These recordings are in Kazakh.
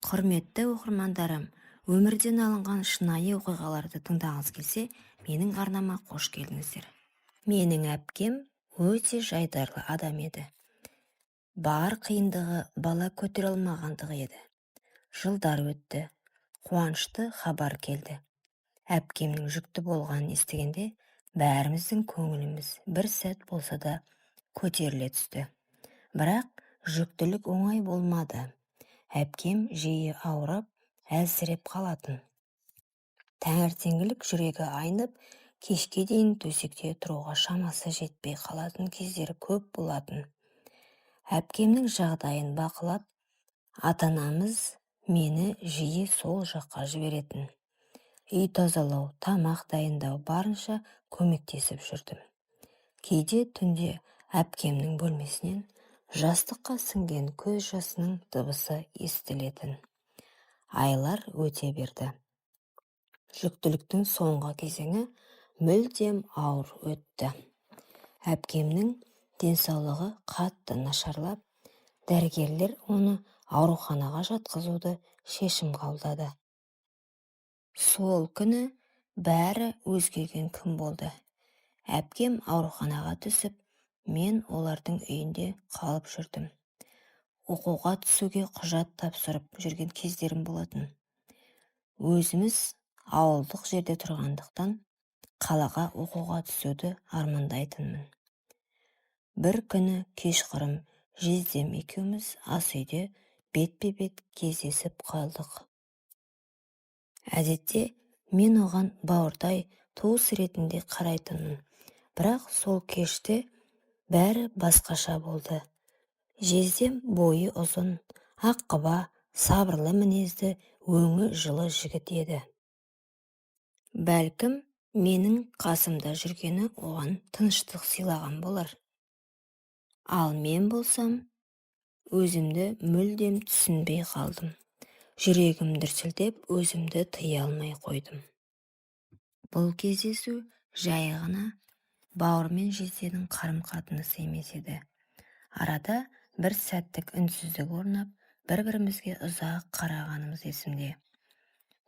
Құрметті оқырмандарым, өмірден алынған шынайы оқиғаларды тыңдағыңыз келсе, менің арнама қош келдіңіздер. Менің әпкем өте жайдарлы адам еді. Бар қиындығы бала көтере алмағандығы еді. Жылдар өтті, қуанышты хабар келді. Әпкемнің жүкті болғанын естігенде, бәріміздің көңіліміз бір сәт болса да көтеріле түсті. Бірақ жүктілік оңай болмады. Әпкем жиі ауырып, әлсіреп қалатын. Таңертеңгілік жүрегі айнып, кешке дейін төсекте тұруға шамасы жетпей қалатын кездері көп болатын. Әпкемнің жағдайын бақылап, ата-анамыз мені жиі сол жаққа жіберетін. Үй тазалау, тамақ дайындау барынша көмектесіп жүрдім. Кейде түнде әпкемнің бөлмесінен жастыққа сіңген көз жасының дыбысы естілетін. Айлар өте берді. Жүктіліктің соңғы кезеңі мүлдем ауыр өтті. Әпкемнің денсаулығы қатты нашарлап, дәрігерлер оны ауруханаға жатқызуды шешім қабылдады. Сол күні бәрі өзгерген күн болды. Әпкем ауруханаға түсіп, мен олардың үйінде қалып жүрдім. Оқуға түсуге құжат тапсырып жүрген кездерім болатын. Өзіміз ауылдық жерде тұрғандықтан, қалаға оқуға түсуді армандайтынмын. Бір күні кешқұрым жездем екеуміз ас үйде бетпе-бет кездесіп қалдық. Әдетте мен оған бауырдай туыс ретінде қарайтынмын, бірақ сол кеште бәрі басқаша болды. Жездем бойы ұзын, аққұба, сабырлы мінезді, өңі жылы жігіт еді. Бәлкім, менің қасымда жүргені оған тыныштық сыйлаған болар. Ал мен болсам, өзімді мүлдем түсінбей қалдым. Жүрегім дүрсілдеп, өзімді тыя алмай қойдым. Бұл кездесу жай ғана бауыр мен жезденің қарым-қатынасы емес еді. Арада бір сәттік үнсіздік орнап, бір-бірімізге ұзақ қарағанымыз есімде.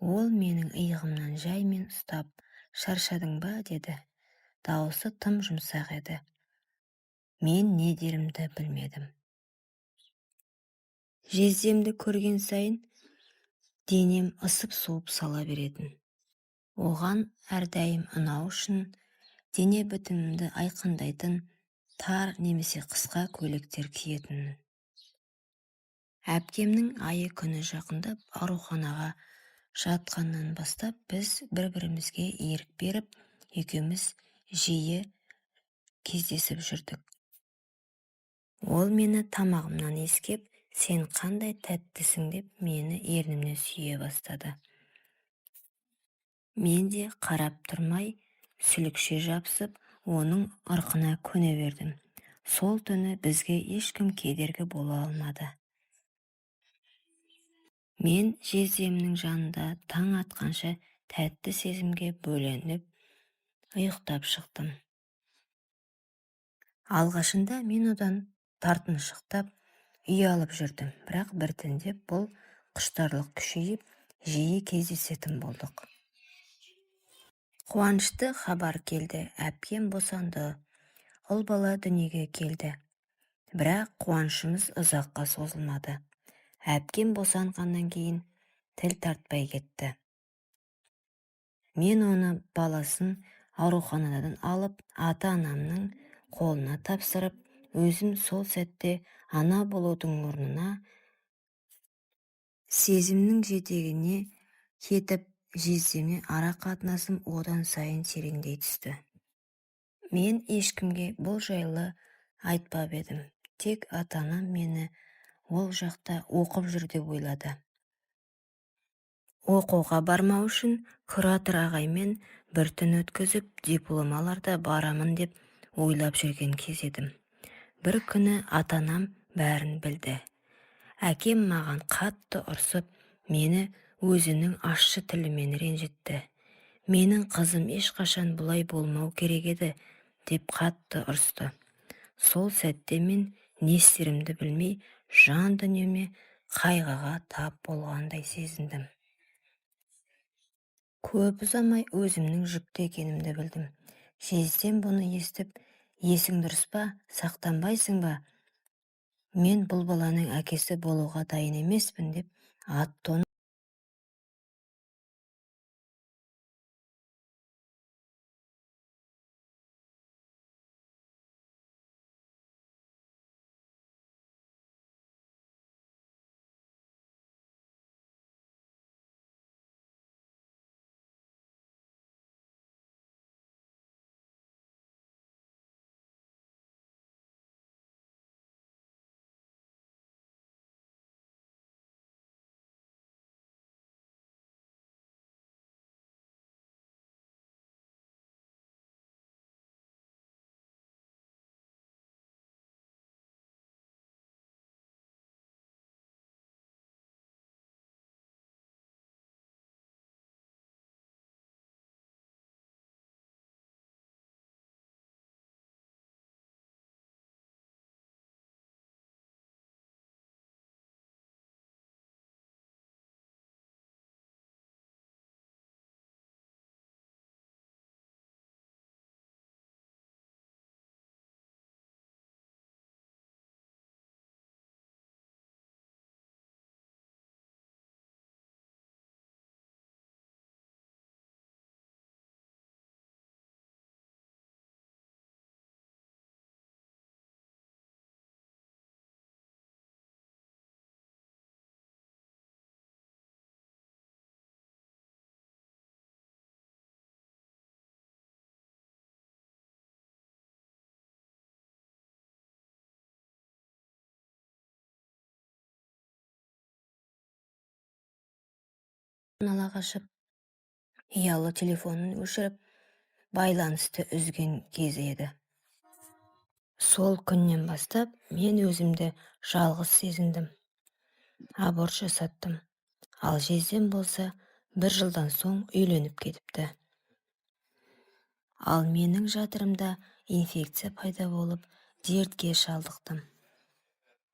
Ол менің иығымнан жаймен ұстап, шаршадың ба, деді. Дауысы тым жұмсақ еді. Мен не дерімді білмедім. Жездемді көрген сайын денем ысып-суып сала беретін. Оған әрдайым ұнау үшін дене бітімімді айқындайтын тар немесе қысқа көйлектер киетін. Әпкемнің айы күні жақындап ауруханаға жатқаннан бастап біз бір-бірімізге ерік беріп, екеуміз жиі кездесіп жүрдік. Ол мені тамағымнан иіскеп, сен қандай тәттісің деп мені ернімнен сүйе бастады. Мен де қарап тұрмай, сүлікше жабысып, оның ырқына көне бердім. Сол түні бізге ешкім кедергі бола алмады. Мен жездемнің жанында таң атқанша тәтті сезімге бөленіп, ұйықтап шықтым. Алғашында мен одан тартыншықтап, ұялып жүрдім, бірақ біртіндеп бұл құштарлық күшейіп, жиі кездесетін болдық. Қуанышты хабар келді, әпкем босанды, ұл бала дүниеге келді. Бірақ қуанышымыз ұзаққа созылмады. Әпкем босанғаннан кейін тіл тартпай кетті. Мен оны баласын ауруханадан алып, ата-анамның қолына тапсырып, өзім сол сәтте ана болудың орнына сезімнің жетегіне кетіп, жездеме ара қатынасым одан сайын тереңдей түсті. Мен ешкімге бұл жайлы айтпап едім. Тек ата-анам мені ол жақта оқып жүр деп ойлады. Оқуға бармау үшін куратор ағаймен бір түн өткізіп, диплом аларда барамын деп ойлап жүрген кез едім. Бір күні ата-анам бәрін білді. Әкем маған қатты ұрсып, мені өзінің ащы тілімен ренжітті. Менің қызым ешқашан бұлай болмау керек еді, деп қатты ұрсты. Сол сәтте мен не істерімді білмей, жан дүниеме қайғыға тап болғандай сезіндім. Көп ұзамай өзімнің жүкті екенімді білдім. Жездем бұны естіп, есің дұрыс па, сақтанбайсың ба? Мен бұл баланың әкесі болуға дайын емеспін деп, ат-тонын ала қашып, ұялы телефонын өшіріп, байланысты үзген кезі еді. Сол күннен бастап мен өзімді жалғыз сезіндім. Аборт жасаттым. Ал жездем болса, 1 жылдан соң үйленіп кетіпті. Ал менің жатырымда инфекция пайда болып, дертке шалдықтым.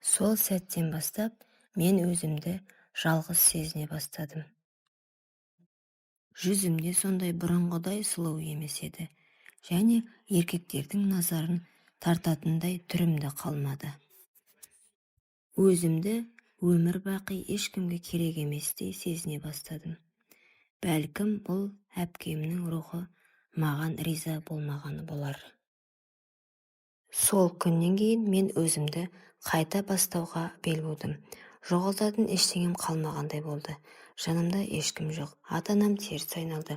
Сол сәттен бастап мен өзімді жалғыз сезіне бастадым. Жүзімде сондай бұрынғыдай сұлу емес еді, және еркектердің назарын тартатындай түрімді қалмады. Өзімді өмір бақи ешкімге керек еместей сезіне бастадым. Бәлкім бұл әпкемнің рухы маған риза болмағаны болар. Сол күннен кейін мен өзімді қайта бастауға бел будым. Жоғалтатын ештеңем қалмағандай болды. Жанымда ешкім жоқ. Ата-анам теріс айналды.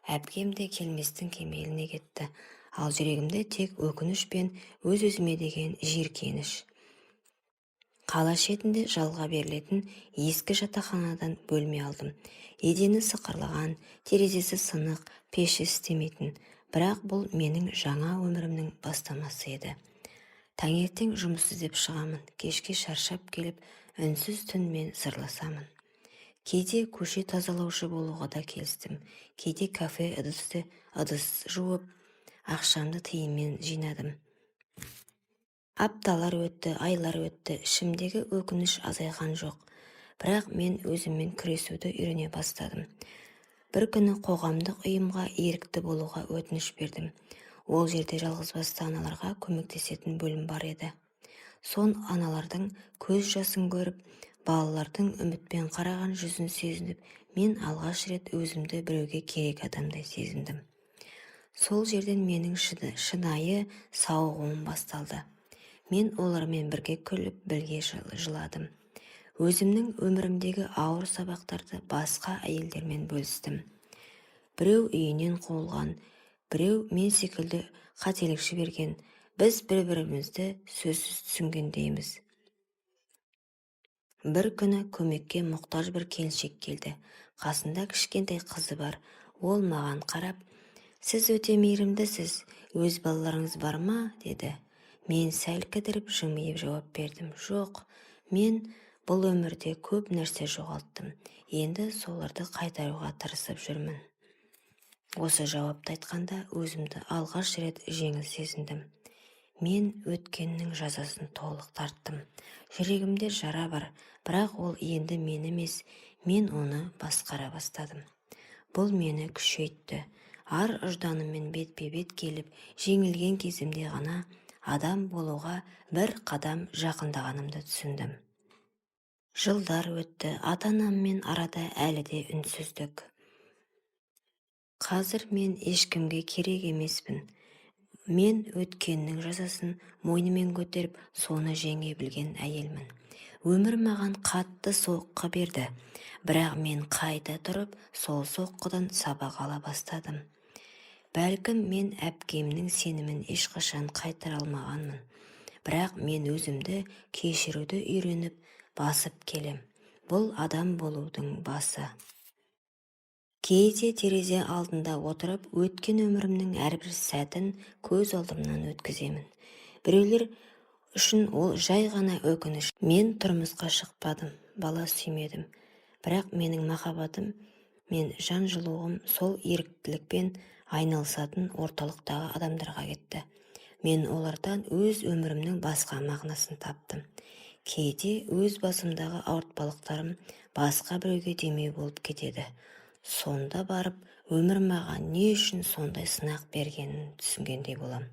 Әпкем де келместің кемеліне кетті. Ал жүрегімде тек өкініш пен өз-өзіме деген жиіркеніш. Қала шетінде жалға берілетін ескі жатақханадан бөлме алдым. Едені сықырлаған, терезесі сынық, пеші істемейтін. Бірақ бұл менің жаңа өмірімнің бастамасы еді. Таңертең жұмыс іздеп шығамын, кешке шаршап келіп, үнсіз түнмен сырласамын. Кейде көше тазалаушы болуға да келістім. Кейде кафе ыдыс жуып, ақшамды тиынмен жинадым. Апталар өтті, айлар өтті, ішімдегі өкініш азайған жоқ. Бірақ мен өзіммен күресуді үйрене бастадым. Бір күні қоғамдық ұйымға ерікті болуға өтініш бердім. Ол жерде жалғызбасты аналарға көмектесетін бөлім бар еді. Сон аналардың көз жасын көріп, балалардың үмітпен қараған жүзін сезініп, мен алғаш рет өзімді біреуге керек адамдай сезіндім. Сол жерден менің шынайы сауығуым басталды. Мен олармен бірге күліп, бірге жыладым. Өзімнің өмірімдегі ауыр сабақтарды басқа әйелдермен бөлістім. Біреу үйінен қуылған, біреу мен секілді қателік жіберген. Біз бір-бірімізді сөзсіз түсінгендейміз. Бір күні көмекке мұқтаж бір келіншек келді. Қасында кішкентай қызы бар. Ол маған қарап, «Сіз өте мейірімдісіз, өз балаларыңыз бар ма?» деді. Мен сәл кідіріп жымиып жауап бердім. Жоқ, мен бұл өмірде көп нәрсе жоғалттым. Енді соларды қайтаруға тырысып жүрмін. Осы жауапты айтқанда өзімді алғаш рет жеңіл сезіндім. Мен өткеннің жазасын толық тарттым. Жүрегімде жара бар, бірақ ол енді мен емес, мен оны басқара бастадым. Бұл мені күшейтті. Ар ұжданыммен бетпе-бет келіп, жеңілген кезімде ғана адам болуға бір қадам жақындағанымды түсіндім. Жылдар өтті, ата-анаммен арада әлі де үнсіздік. Қазір мен ешкімге керек емеспін. Мен өткеннің жазасын мойнымен көтеріп, соны жеңе білген әйелмін. Өмір маған қатты соққы берді, бірақ мен қайта тұрып, сол соққыдан сабақ ала бастадым. Бәлкім мен әпкемнің сенімін ешқашан қайтара алмағанмын, бірақ мен өзімді кешіруді үйреніп басып келем. Бұл адам болудың басы. Кейде терезе алдында отырып, өткен өмірімнің әрбір сәтін көз алдымнан өткіземін. Біреулер үшін ол жай ғана өкініш. Мен тұрмысқа шықпадым, бала сүймедім. Бірақ менің махаббатым мен жан жылуым сол еріктілікпен айналысатын орталықтағы адамдарға кетті. Мен олардан өз өмірімнің басқа мағынасын таптым. Кейде өз басымдағы ауыртпалықтарым басқа біреуге демеу болып кетеді. Сонда барып, өмір маған не үшін сондай сынақ бергенін түсінгендей болам.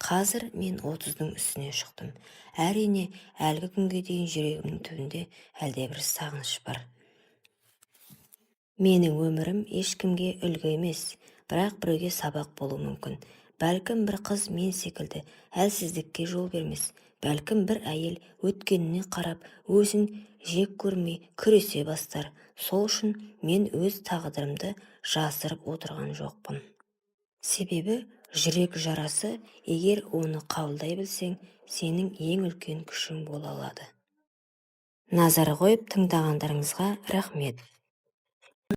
Қазір мен 30-дың үстіне шықтым. Әрине, әлгі күнге дейін жүрегімнің түбінде әлдебір сағыныш бар. Менің өмірім ешкімге үлгі емес, бірақ біреуге сабақ болу мүмкін. Бәлкім бір қыз мен секілді әлсіздікке жол бермес. Бәлкім бір әйел өткеніне қарап, өзін жек көрмей күресе бастар. Сол үшін мен өз тағдырымды жасырып отырған жоқпын. Себебі жүрек жарасы, егер оны қабылдай білсең, сенің ең үлкен күшің бола алады. Назар қойып тыңдағандарыңызға рахмет.